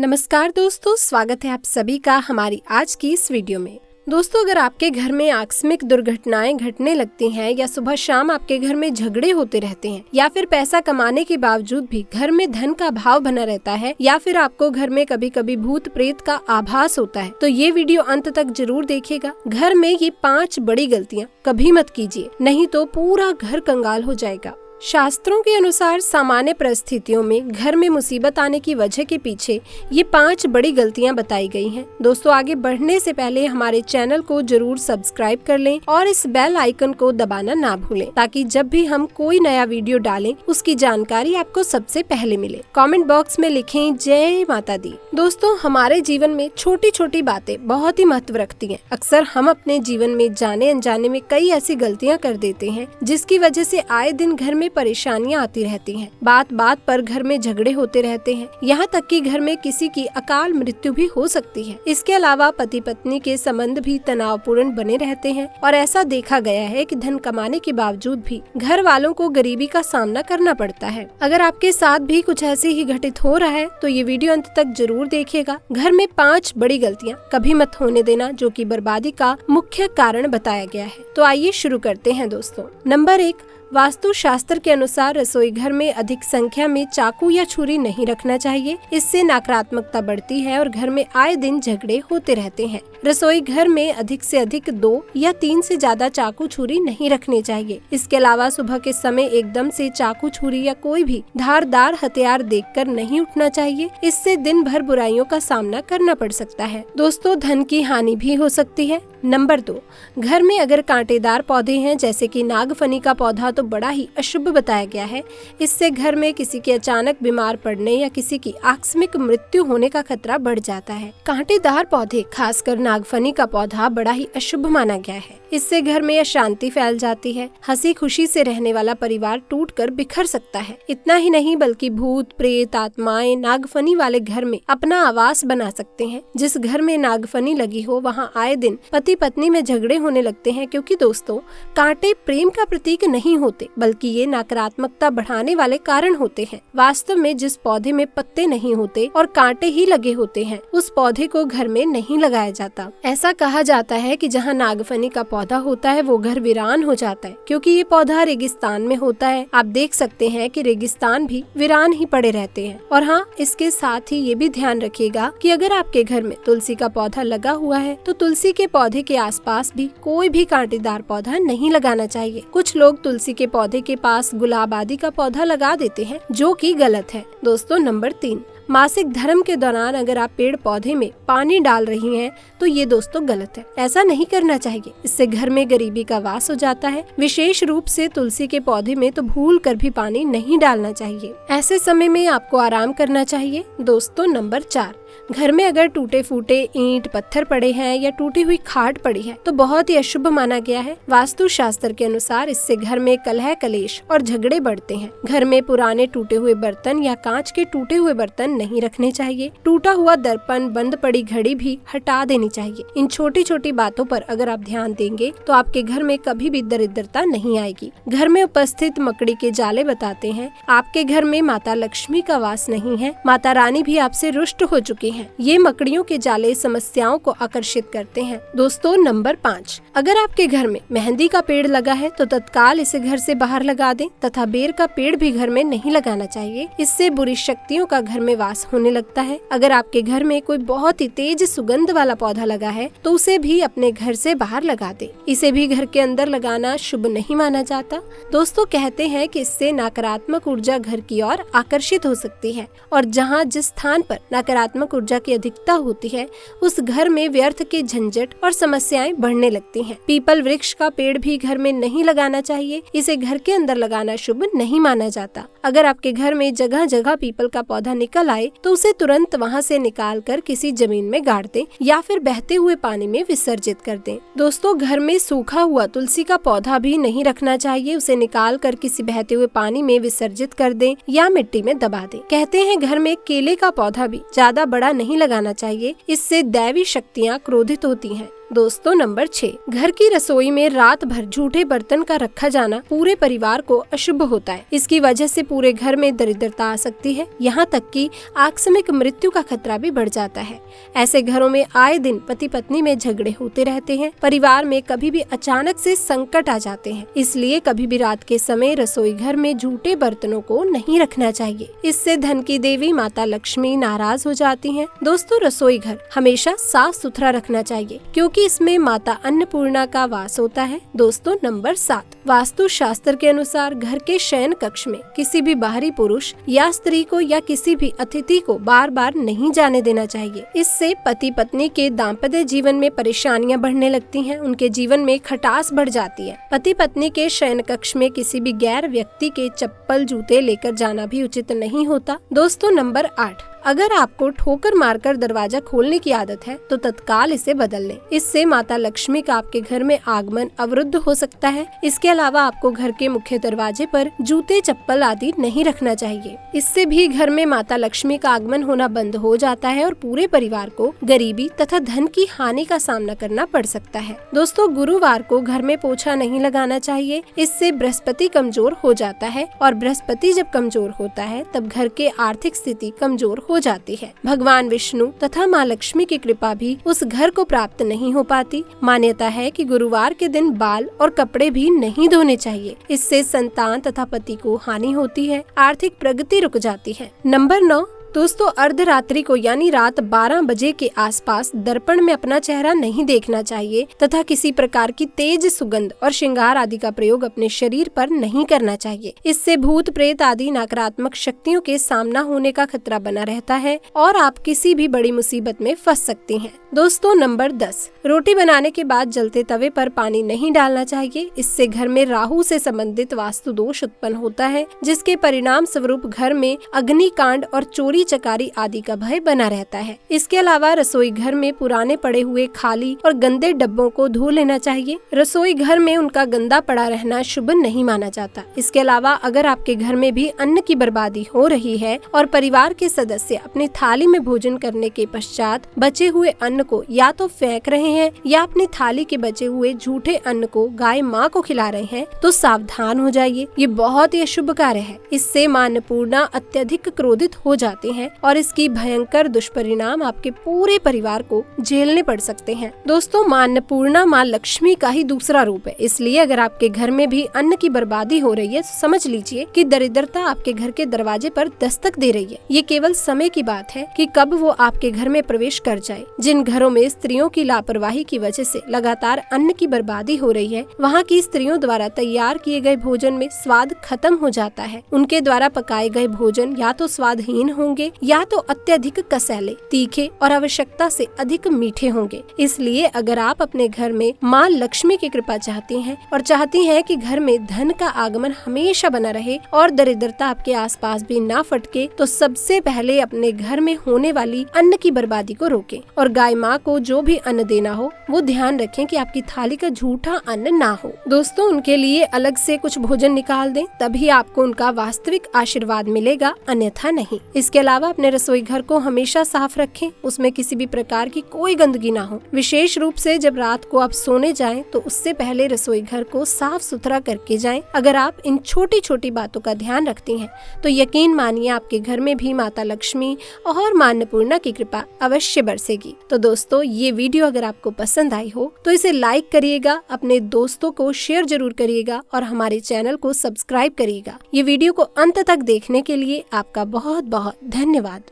नमस्कार दोस्तों, स्वागत है आप सभी का हमारी आज की इस वीडियो में। दोस्तों, अगर आपके घर में आकस्मिक दुर्घटनाएं घटने लगती हैं या सुबह शाम आपके घर में झगड़े होते रहते हैं या फिर पैसा कमाने के बावजूद भी घर में धन का अभाव बना रहता है या फिर आपको घर में कभी कभी भूत प्रेत का आभास होता है, तो ये वीडियो अंत तक जरूर देखिएगा। घर में ये 5 बड़ी गलतियां कभी मत कीजिए, नहीं तो पूरा घर कंगाल हो जाएगा। शास्त्रों के अनुसार सामान्य परिस्थितियों में घर में मुसीबत आने की वजह के पीछे ये 5 बड़ी गलतियां बताई गई हैं। दोस्तों, आगे बढ़ने से पहले हमारे चैनल को जरूर सब्सक्राइब कर लें और इस बेल आइकन को दबाना ना भूलें, ताकि जब भी हम कोई नया वीडियो डालें उसकी जानकारी आपको सबसे पहले मिले। कमेंट बॉक्स में लिखें जय माता दी। दोस्तों, हमारे जीवन में छोटी छोटी बातें बहुत ही महत्व रखती हैं। अक्सर हम अपने जीवन में जाने अनजाने में कई ऐसी गलतियां कर देते हैं जिसकी वजह से आए दिन घर में परेशानियां आती रहती हैं। बात बात पर घर में झगड़े होते रहते हैं, यहाँ तक कि घर में किसी की अकाल मृत्यु भी हो सकती है। इसके अलावा पति पत्नी के संबंध भी तनावपूर्ण बने रहते हैं और ऐसा देखा गया है कि धन कमाने के बावजूद भी घर वालों को गरीबी का सामना करना पड़ता है। अगर आपके साथ भी कुछ ऐसे ही घटित हो रहा है तो ये वीडियो अंत तक जरूर देखिएगा। घर में 5 बड़ी गलतियाँ कभी मत होने देना, जो कि बर्बादी का मुख्य कारण बताया गया है। तो आइए शुरू करते हैं दोस्तों। नंबर 1, वास्तु शास्त्र के अनुसार रसोई घर में अधिक संख्या में चाकू या छुरी नहीं रखना चाहिए। इससे नकारात्मकता बढ़ती है और घर में आए दिन झगड़े होते रहते हैं। रसोई घर में अधिक से अधिक 2 या 3 से ज्यादा चाकू छुरी नहीं रखने चाहिए। इसके अलावा सुबह के समय एकदम से चाकू छुरी या कोई भी धारदार हथियार देखकर नहीं उठना चाहिए। इससे दिन भर बुराइयों का सामना करना पड़ सकता है। दोस्तों, धन की हानि भी हो सकती है। नंबर 2, घर में अगर कांटेदार पौधे हैं जैसे कि नागफनी का पौधा तो बड़ा ही अशुभ बताया गया है। इससे घर में किसी के अचानक बीमार पड़ने या किसी की आकस्मिक मृत्यु होने का खतरा बढ़ जाता है। कांटेदार पौधे, खासकर नागफनी का पौधा, बड़ा ही अशुभ माना गया है। इससे घर में अशांति फैल जाती है। हंसी खुशी से रहने वाला परिवार टूटकर बिखर सकता है। इतना ही नहीं बल्कि भूत प्रेत आत्माएं नागफनी वाले घर में अपना आवास बना सकते हैं। जिस घर में नागफनी लगी हो वहाँ आए दिन पति पत्नी में झगड़े होने लगते हैं, क्योंकि दोस्तों, कांटे प्रेम का प्रतीक नहीं होते बल्कि ये नकारात्मकता बढ़ाने वाले कारण होते हैं। वास्तव में जिस पौधे में पत्ते नहीं होते और कांटे ही लगे होते हैं उस पौधे को घर में नहीं लगाया जाता। ऐसा कहा जाता है कि जहाँ नागफनी का पौधा होता है वो घर वीरान हो जाता है, क्योंकि ये पौधा रेगिस्तान में होता है। आप देख सकते हैं कि रेगिस्तान भी वीरान ही पड़े रहते हैं। और हाँ, इसके साथ ही ये भी ध्यान रखिएगा कि अगर आपके घर में तुलसी का पौधा लगा हुआ है तो तुलसी के पौधे के आसपास भी कोई भी कांटेदार पौधा नहीं लगाना चाहिए। कुछ लोग तुलसी के पौधे के पास गुलाब आदि का पौधा लगा देते हैं, जो कि गलत है। दोस्तों, नंबर 3, मासिक धर्म के दौरान अगर आप पेड़ पौधे में पानी डाल रही हैं तो ये दोस्तों गलत है। ऐसा नहीं करना चाहिए। इससे घर में गरीबी का वास हो जाता है। विशेष रूप से तुलसी के पौधे में तो भूल कर भी पानी नहीं डालना चाहिए। ऐसे समय में आपको आराम करना चाहिए। दोस्तों, नंबर 4, घर में अगर टूटे फूटे ईंट पत्थर पड़े हैं या टूटी हुई खाट पड़ी है तो बहुत ही अशुभ माना गया है। वास्तु शास्त्र के अनुसार इससे घर में कलह कलेश और झगड़े बढ़ते हैं। घर में पुराने टूटे हुए बर्तन या कांच के टूटे हुए बर्तन नहीं रखने चाहिए। टूटा हुआ दर्पण, बंद पड़ी घड़ी भी हटा देनी चाहिए। इन छोटी छोटी बातों पर अगर आप ध्यान देंगे तो आपके घर में कभी भी दरिद्रता नहीं आएगी। घर में उपस्थित मकड़ी के जाले बताते हैं आपके घर में माता लक्ष्मी का वास नहीं है। माता रानी भी आपसे रुष्ट हो चुकी है। ये मकड़ियों के जाले समस्याओं को आकर्षित करते हैं। दोस्तों, नंबर 5, अगर आपके घर में मेहंदी का पेड़ लगा है तो तत्काल इसे घर से बाहर लगा दें तथा बेर का पेड़ भी घर में नहीं लगाना चाहिए। इससे बुरी शक्तियों का घर में वास होने लगता है। अगर आपके घर में कोई बहुत ही तेज सुगंध वाला पौधा लगा है तो उसे भी अपने घर से बाहर लगा दें। इसे भी घर के अंदर लगाना शुभ नहीं माना जाता। दोस्तों, कहते हैं कि इससे नकारात्मक ऊर्जा घर की ओर आकर्षित हो सकती है और जहाँ जिस स्थान पर नकारात्मक ऊर्जा की अधिकता होती है उस घर में व्यर्थ के झंझट और समस्याएं बढ़ने लगती हैं। पीपल वृक्ष का पेड़ भी घर में नहीं लगाना चाहिए। इसे घर के अंदर लगाना शुभ नहीं माना जाता। अगर आपके घर में जगह जगह पीपल का पौधा निकल आए तो उसे तुरंत वहां से निकाल कर किसी जमीन में गाड़ दें या फिर बहते हुए पानी में विसर्जित कर दें। दोस्तों, घर में सूखा हुआ तुलसी का पौधा भी नहीं रखना चाहिए। उसे निकाल कर किसी बहते हुए पानी में विसर्जित कर दें या मिट्टी में दबा दें। कहते हैं घर में केले का पौधा भी ज्यादा बड़ा नहीं लगाना चाहिए। इससे दैवी शक्तियाँ क्रोधित होती हैं। दोस्तों नंबर 6, घर की रसोई में रात भर झूठे बर्तन का रखा जाना पूरे परिवार को अशुभ होता है। इसकी वजह से पूरे घर में दरिद्रता आ सकती है, यहाँ तक कि आकस्मिक मृत्यु का खतरा भी बढ़ जाता है। ऐसे घरों में आए दिन पति पत्नी में झगड़े होते रहते हैं। परिवार में कभी भी अचानक से संकट आ जाते हैं, इसलिए कभी भी रात के समय रसोई घर में झूठे बर्तनों को नहीं रखना चाहिए। इससे धन की देवी माता लक्ष्मी नाराज हो जाती हैं। दोस्तों रसोई घर हमेशा साफ सुथरा रखना चाहिए, क्योंकि इसमें माता अन्नपूर्णा का वास होता है। दोस्तों नंबर 7, वास्तु शास्त्र के अनुसार घर के शयन कक्ष में किसी भी बाहरी पुरुष या स्त्री को या किसी भी अतिथि को बार बार नहीं जाने देना चाहिए। इससे पति पत्नी के दाम्पत्य जीवन में परेशानियां बढ़ने लगती हैं, उनके जीवन में खटास बढ़ जाती है। पति पत्नी के शयन कक्ष में किसी भी गैर व्यक्ति के चप्पल जूते लेकर जाना भी उचित नहीं होता। दोस्तों नंबर 8, अगर आपको ठोकर मारकर दरवाजा खोलने की आदत है तो तत्काल इसे बदल लें। इससे माता लक्ष्मी का आपके घर में आगमन अवरुद्ध हो सकता है। इसके अलावा आपको घर के मुख्य दरवाजे पर जूते चप्पल आदि नहीं रखना चाहिए। इससे भी घर में माता लक्ष्मी का आगमन होना बंद हो जाता है और पूरे परिवार को गरीबी तथा धन की हानि का सामना करना पड़ सकता है। दोस्तों गुरुवार को घर में पोछा नहीं लगाना चाहिए, इससे बृहस्पति कमजोर हो जाता है और बृहस्पति जब कमजोर होता है तब घर के आर्थिक स्थिति कमजोर हो जाती है। भगवान विष्णु तथा माँ लक्ष्मी की कृपा भी उस घर को प्राप्त नहीं हो पाती। मान्यता है कि गुरुवार के दिन बाल और कपड़े भी नहीं धोने चाहिए, इससे संतान तथा पति को हानि होती है, आर्थिक प्रगति रुक जाती है। नंबर 9, दोस्तों अर्धरात्रि को यानी रात 12 बजे के आसपास दर्पण में अपना चेहरा नहीं देखना चाहिए तथा किसी प्रकार की तेज सुगंध और श्रृंगार आदि का प्रयोग अपने शरीर पर नहीं करना चाहिए। इससे भूत प्रेत आदि नकारात्मक शक्तियों के सामना होने का खतरा बना रहता है और आप किसी भी बड़ी मुसीबत में फंस सकती हैं। दोस्तों नंबर 10, रोटी बनाने के बाद जलते तवे पर पानी नहीं डालना चाहिए। इससे घर में राहु से संबंधित वास्तु दोष उत्पन्न होता है, जिसके परिणाम स्वरूप घर में अग्निकांड और चोरी चकारी आदि का भय बना रहता है। इसके अलावा रसोई घर में पुराने पड़े हुए खाली और गंदे डब्बों को धो लेना चाहिए। रसोई घर में उनका गंदा पड़ा रहना शुभ नहीं माना जाता। इसके अलावा अगर आपके घर में भी अन्न की बर्बादी हो रही है और परिवार के सदस्य अपनी थाली में भोजन करने के पश्चात बचे हुए अन्न को या तो फेंक रहे हैं या अपनी थाली के बचे हुए झूठे अन्न को गाय माँ को खिला रहे हैं, तो सावधान हो जाइए, ये बहुत ही अशुभ कार्य है। इससे माँ अन्नपूर्णा अत्यधिक क्रोधित हो जाती है और इसकी भयंकर दुष्परिणाम आपके पूरे परिवार को झेलने पड़ सकते हैं। दोस्तों माँ अन्नपूर्णा माँ लक्ष्मी का ही दूसरा रूप है, इसलिए अगर आपके घर में भी अन्न की बर्बादी हो रही है, समझ लीजिए कि दरिद्रता आपके घर के दरवाजे पर दस्तक दे रही है। ये केवल समय की बात है कि कब वो आपके घर में प्रवेश कर जाए। जिन घरों में स्त्रियों की लापरवाही की वजह से लगातार अन्न की बर्बादी हो रही है, वहाँ की स्त्रियों द्वारा तैयार किए गए भोजन में स्वाद खत्म हो जाता है। उनके द्वारा पकाए गए भोजन या तो स्वादहीन होंगे या तो अत्यधिक कसैले, तीखे और आवश्यकता से अधिक मीठे होंगे। इसलिए अगर आप अपने घर में माँ लक्ष्मी की कृपा चाहती हैं और चाहती हैं कि घर में धन का आगमन हमेशा बना रहे और दरिद्रता आपके आसपास भी ना फटके, तो सबसे पहले अपने घर में होने वाली अन्न की बर्बादी को रोकें और गाय माँ को जो भी अन्न देना हो वो ध्यान रखें कि आपकी थाली का झूठा अन्न ना हो। दोस्तों उनके लिए अलग से कुछ भोजन निकाल दें, तभी आपको उनका वास्तविक आशीर्वाद मिलेगा, अन्यथा नहीं। इसके अलावा अपने रसोई घर को हमेशा साफ रखें, उसमें किसी भी प्रकार की कोई गंदगी ना हो। विशेष रूप से जब रात को आप सोने जाएं तो उससे पहले रसोई घर को साफ सुथरा करके जाएं। अगर आप इन छोटी छोटी बातों का ध्यान रखती हैं तो यकीन मानिए आपके घर में भी माता लक्ष्मी और माँ अन्नपूर्णा की कृपा अवश्य बरसेगी। तो दोस्तों ये वीडियो अगर आपको पसंद आई हो तो इसे लाइक करिएगा, अपने दोस्तों को शेयर जरूर करिएगा और हमारे चैनल को सब्सक्राइब करिएगा। ये वीडियो को अंत तक देखने के लिए आपका बहुत बहुत धन्यवाद।